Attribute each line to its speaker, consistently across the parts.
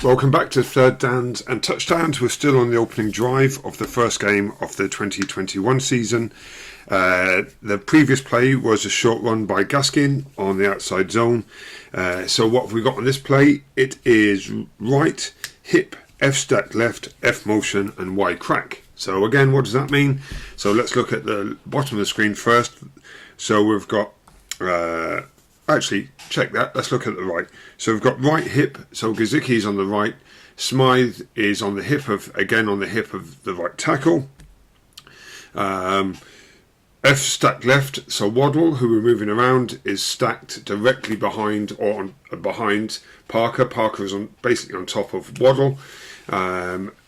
Speaker 1: Welcome back to Third Downs and Touchdowns. We're still on the opening drive of the first game of the 2021 season. The previous play was a short run by Gaskin on the outside zone. So what have we got on this play? It is right, hip, F stack left, F motion and Y crack. So again, what does that mean? So let's look at the bottom of the screen first. So we've got... Actually, check that. Let's look at the right. So we've got right hip. So Gesicki is on the right. Smythe is on the hip of the right tackle. F stacked left. So Waddle, who we're moving around, is stacked directly behind behind Parker. Parker is basically on top of Waddle.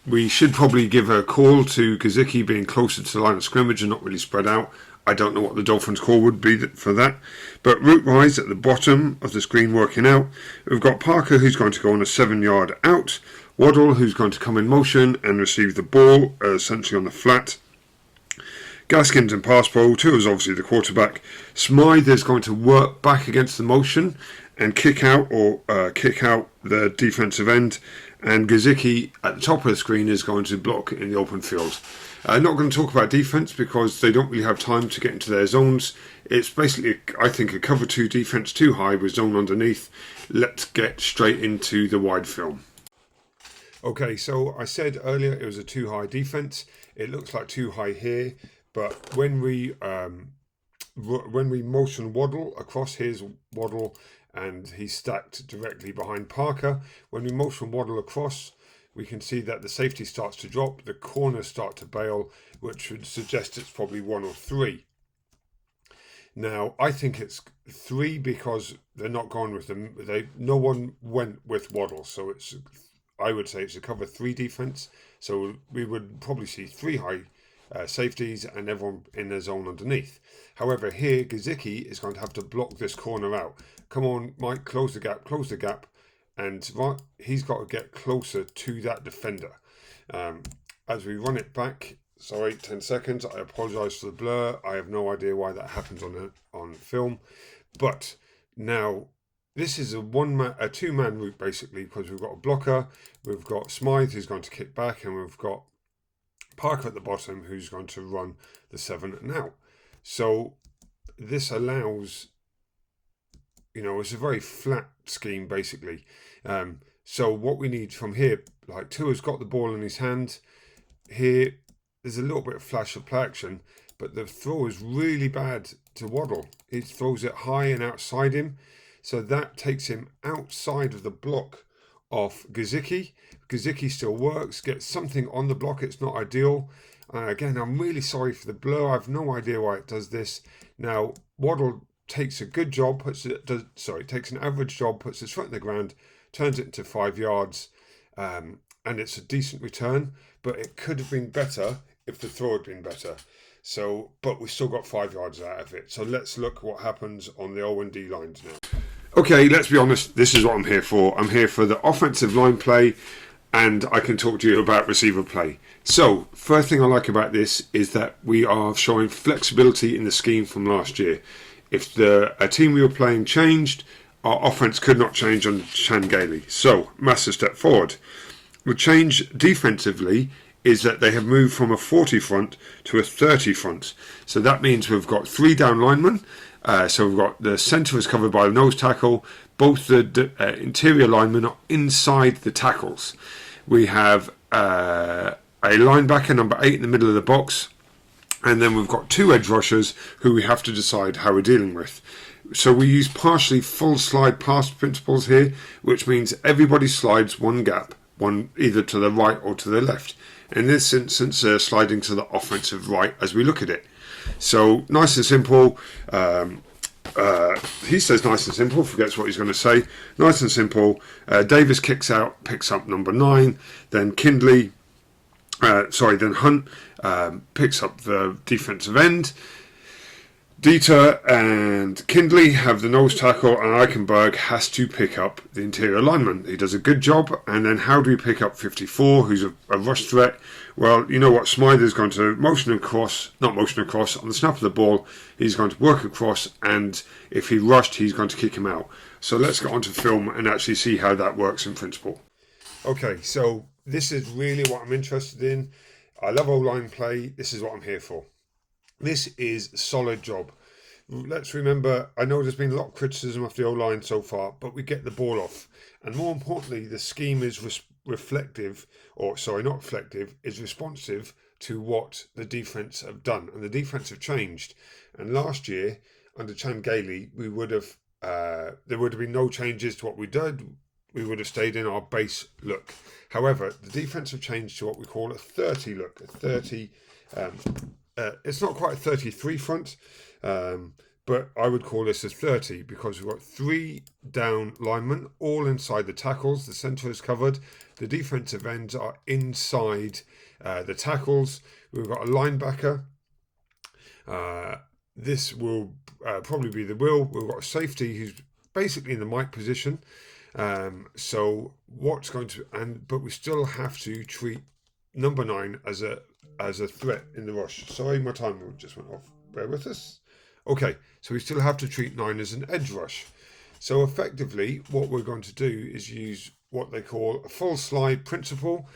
Speaker 1: We should probably give a call to Gesicki being closer to the line of scrimmage and not really spread out. I don't know what the Dolphins call would be for that. But route wise at the bottom of the screen working out, we've got Parker who's going to go on a 7-yard out. Waddle who's going to come in motion and receive the ball essentially on the flat. Gaskin's in pass pro. Tua is obviously the quarterback. Smythe is going to work back against the motion and kick out the defensive end. And Gesicki at the top of the screen is going to block in the open field. I'm not going to talk about defense because they don't really have time to get into their zones. It's basically, I think, a cover 2 defense too high with zone underneath. Let's get straight into the wide film. Okay, so I said earlier it was a too high defense. It looks like too high here, but when we motion Waddle across, here's Waddle, and he's stacked directly behind Parker. When we motion Waddle across, we can see that the safety starts to drop, the corners start to bail, which would suggest it's probably 1 or 3. Now, I think it's 3 because they're not going with them. No one went with Waddle, so I would say it's a cover 3 defense. So we would probably see 3 high safeties and everyone in their zone underneath. However, here Gesicki is going to have to block this corner out. Come on, Mike, close the gap. And he's got to get closer to that defender. As we run it back, 10 seconds. I apologise for the blur. I have no idea why that happens on film. But now, this is a 2-man route basically, because we've got a blocker, we've got Smythe who's going to kick back, and we've got Parker at the bottom who's going to run the 7 and out. So this allows... it's a very flat scheme, basically. So what we need from here, like Tua's got the ball in his hand. Here, there's a little bit of flash of play action, but the throw is really bad to Waddle. He throws it high and outside him. So that takes him outside of the block of Gesicki. Gesicki still works, gets something on the block. It's not ideal. Again, I'm really sorry for the blur. I have no idea why it does this. Now, Waddle takes a good job, takes an average job, puts his foot in the ground, turns it into 5 yards, and it's a decent return, but it could have been better if the throw had been better. So, but we still got 5 yards out of it. So let's look what happens on the O&D lines now. Okay, let's be honest, this is what I'm here for. I'm here for the offensive line play, and I can talk to you about receiver play. So, first thing I like about this is that we are showing flexibility in the scheme from last year. If a team we were playing changed, our offense could not change under Chan Gailey. So, massive step forward. The change defensively is that they have moved from a 40 front to a 30 front. So that means we've got 3 down linemen. So we've got the centre is covered by the nose tackle. Both the interior linemen are inside the tackles. We have a linebacker, number 8, in the middle of the box. And then we've got 2 edge rushers who we have to decide how we're dealing with. So we use partially full slide pass principles here, which means everybody slides one gap, one either to the right or to the left. In this instance, they're sliding to the offensive right as we look at it. So nice and simple. He says nice and simple, forgets what he's going to say. Nice and simple. Davis kicks out, picks up number 9. Then Hunt picks up the defensive end. Dieter and Kindley have the nose tackle, and Eichenberg has to pick up the interior lineman. He does a good job. And then how do we pick up 54, who's a rush threat? Well, you know what? Smythe is going to not motion across, on the snap of the ball, he's going to work across, and if he rushed, he's going to kick him out. So let's get onto film and actually see how that works in principle. Okay, so this is really what I'm interested in. I love O-line play. This is what I'm here for. This is a solid job. Let's remember, I know there's been a lot of criticism of the O-line so far, but we get the ball off. And more importantly, the scheme is reflective, or sorry, not reflective, is responsive to what the defence have done. And the defence have changed. And last year, under Chan Gailey, there would have been no changes to what we did. We would have stayed in our base look. However, the defence have changed to what we call a 30 look. A 30, it's not quite a 33 front, but I would call this a 30 because we've got 3 down linemen, all inside the tackles. The centre is covered. The defensive ends are inside the tackles. We've got a linebacker. This will probably be the will. We've got a safety who's basically in the mic position. So what's going to but we still have to treat number 9 as a threat in the rush. Sorry, my timer just went off. Bear with us. Okay, so we still have to treat 9 as an edge rush. So effectively, what we're going to do is use what they call a full slide principle,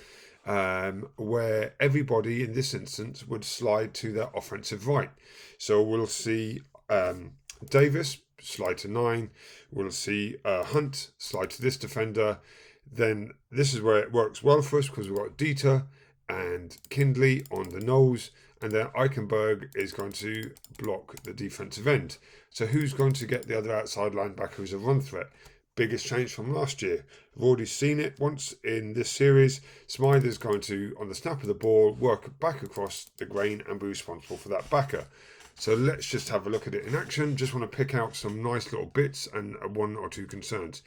Speaker 1: where everybody in this instance would slide to their offensive right. So we'll see Davis slide to 9. We'll see Hunt slide to this defender. Then this is where it works well for us because we've got Dieter and Kindley on the nose, and then Eichenberg is going to block the defensive end. So who's going to get the other outside linebacker as a run threat? Biggest change from last year. We've already seen it once in this series. Smythe is going to, on the snap of the ball, work back across the grain and be responsible for that backer. So let's just have a look at it in action. Just want to pick out some nice little bits and 1 or 2 concerns.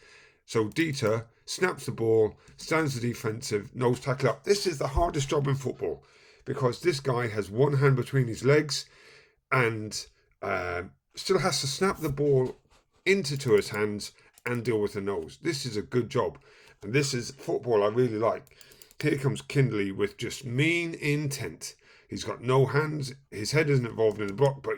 Speaker 1: So Dieter snaps the ball, stands the defensive nose tackle up. This is the hardest job in football because this guy has one hand between his legs and still has to snap the ball into Tua's hands and deal with the nose. This is a good job. And this is football I really like. Here comes Kindley with just mean intent. He's got no hands. His head isn't involved in the block, but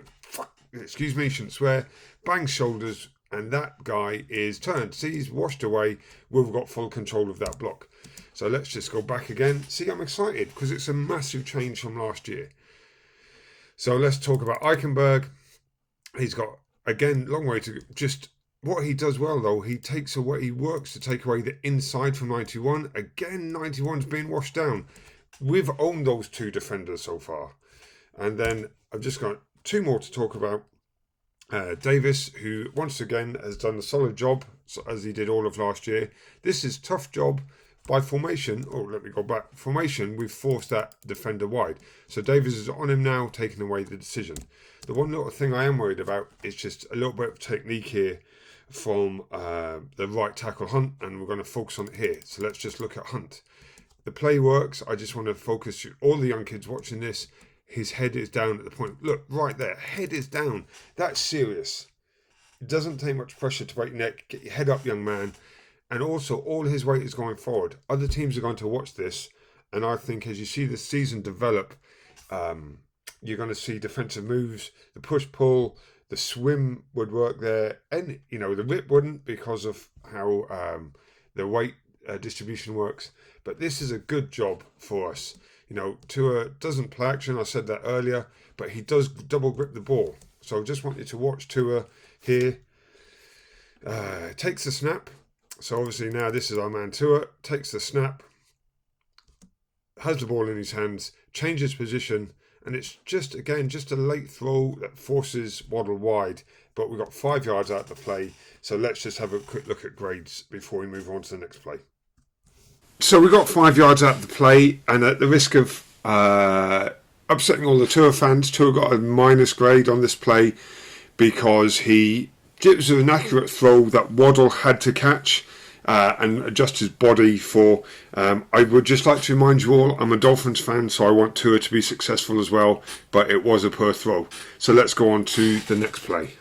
Speaker 1: excuse me, shouldn't swear. Bangs shoulders, and that guy is turned. See, he's washed away. We've got full control of that block. So let's just go back again. See, I'm excited because it's a massive change from last year. So let's talk about Eichenberg. He's got, again, long way to just what he does well, though. He works to take away the inside from 91. Again, 91's been washed down. We've owned those 2 defenders so far. And then I've just got 2 more to talk about. Davis, who once again has done a solid job, as he did all of last year. This is tough job. By formation, let me go back. Formation, we've forced that defender wide. So Davis is on him now, taking away the decision. The one little thing I am worried about is just a little bit of technique here from the right tackle Hunt, and we're going to focus on it here. So let's just look at Hunt. The play works. I just want to focus all the young kids watching this. His head is down at the point. Look, right there. Head is down. That's serious. It doesn't take much pressure to break your neck. Get your head up, young man. And also, all his weight is going forward. Other teams are going to watch this. And I think as you see the season develop, you're going to see defensive moves, the push-pull, the swim would work there. And, the rip wouldn't because of how the weight distribution works. But this is a good job for us. Tua doesn't play action. I said that earlier. But he does double grip the ball. So I just want you to watch Tua here. Takes the snap. So obviously now this is our man Tua. Takes the snap. Has the ball in his hands. Changes position. And it's just a late throw that forces Waddle wide. But we've got 5 yards out of the play. So let's just have a quick look at grades before we move on to the next play. So we got 5 yards out of the play. And at the risk of upsetting all the Tua fans, Tua got a minus grade on this play because it was an accurate throw that Waddle had to catch and adjust his body for. I would just like to remind you all, I'm a Dolphins fan, so I want Tua to be successful as well, but it was a poor throw. So let's go on to the next play.